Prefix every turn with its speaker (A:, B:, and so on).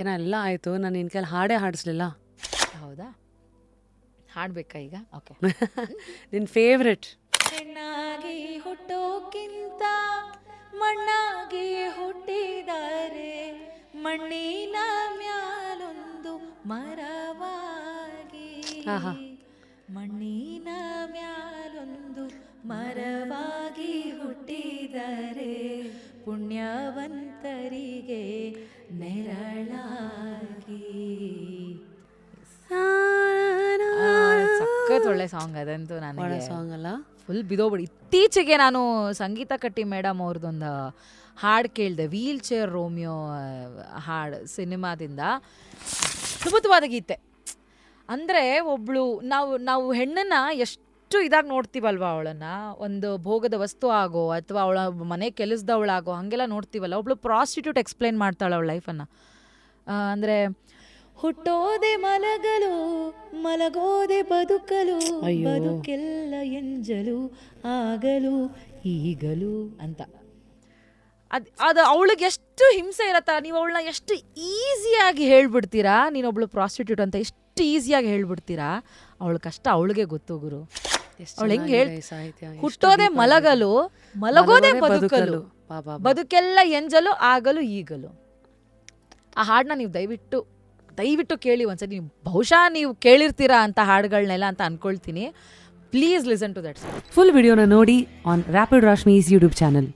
A: ಓಕೆನಾ, ಎಲ್ಲ ಆಯಿತು. ನಾನು ನಿನ್ನ ಕೈಲಿ ಹಾಡೇ ಹಾಡಿಸ್ಲಿಲ್ಲ.
B: ಹೌದಾ, ಹಾಡ್ಬೇಕಾ ಈಗ? ಓಕೆ.
A: ನಿನ್ನ ಫೇವ್ರೆಟ್.
B: ಹೆಣ್ಣಾಗಿ ಹುಟ್ಟೋಕ್ಕಿಂತ ಮಣ್ಣಾಗಿ ಹುಟ್ಟಿದರೆ, ಮಣ್ಣಿನ ಮ್ಯಾಲೊಂದು ಮರವಾಗಿ,
A: ಆಹಾ.
B: ಮಣ್ಣಿನ ಮ್ಯಾಲೊಂದು ಮರವಾಗಿ ಹುಟ್ಟಿದರೆ, ಪುಣ್ಯವಂತರಿಗೆ ನೆರಳಾಗಿ. ಸಖತ್ ಒಳ್ಳೆ ಸಾಂಗ್ ಅದಂತೂ.
A: ಒಳ್ಳೆ
B: ನನಗೆ
A: ಸಾಂಗ್ ಅಲ್ಲ?
B: ಫುಲ್ ಬಿದೋಗ್ಬಿಡಿ. ಇತ್ತೀಚೆಗೆ ನಾನು ಸಂಗೀತ ಕಟ್ಟಿ ಮೇಡಮ್ ಅವ್ರದ್ದೊಂದು ಹಾಡು ಕೇಳಿದೆ, ವೀಲ್ ಚೇರ್ ರೋಮಿಯೋ ಹಾಡು ಸಿನಿಮಾದಿಂದ. ಅದ್ಭುತವಾದ ಗೀತೆ. ಅಂದರೆ ಒಬ್ಳು ನಾವು ಹೆಣ್ಣನ್ನು ಎಷ್ಟು ಇದಾಗಿ ನೋಡ್ತೀವಲ್ವ, ಅವಳನ್ನು ಒಂದು ಭೋಗದ ವಸ್ತು ಆಗೋ ಅಥವಾ ಅವಳ ಮನೆ ಕೆಲಸದವಳಾಗೋ ಹಾಗೆಲ್ಲ ನೋಡ್ತೀವಲ್ಲ. ಒಬ್ಳು ಪ್ರಾಸ್ಟಿಟ್ಯೂಟ್ ಎಕ್ಸ್ಪ್ಲೈನ್ ಮಾಡ್ತಾಳೆ ಅವಳ ಲೈಫನ್ನು. ಅಂದರೆ ಹುಟ್ಟೋದೆ ಮಲಗಲು, ಮಲಗೋದೆ ಬದುಕಲು, ಬದುಕೆಲ್ಲ ಎಂಜಲು ಆಗಲು ಈಗಲು ಅಂತ. ಅದು ಅವಳಿಗೆ ಎಷ್ಟು ಹಿಂಸೆ ಇರತ್ತಾ. ನೀವು ಅವಳನ್ನ ಎಷ್ಟು ಈಸಿಯಾಗಿ ಹೇಳ್ಬಿಡ್ತೀರಾ, ನೀನೊಬ್ಳು ಪ್ರಾಸ್ಟಿಟ್ಯೂಟ್ ಅಂತ ಎಷ್ಟು ಈಸಿಯಾಗಿ ಹೇಳ್ಬಿಡ್ತೀರಾ. ಅವಳ ಕಷ್ಟ ಅವಳಿಗೆ ಗೊತ್ತು ಗುರು. ಅವಳು ಹೆಂಗೆ ಹುಟ್ಟೋದೆ ಮಲಗಲು, ಮಲಗೋದೆ ಬದುಕಲು, ಬದುಕೆಲ್ಲ ಎಂಜಲು ಆಗಲು ಈಗಲು. ಆ ಹಾಡನ್ನ ನೀವು ದಯವಿಟ್ಟು ಕೇಳಿ ಒಂದ್ಸತಿ. ನೀವು ಬಹುಶಃ ನೀವು ಕೇಳಿರ್ತೀರಾ ಅಂತ ಹಾಡುಗಳನ್ನೆಲ್ಲ ಅಂತ ಅನ್ಕೊಳ್ತೀನಿ. Please listen to that.
A: Full ವಿಡಿಯೋನ ನೋಡಿ on rapid Rashmi's YouTube channel.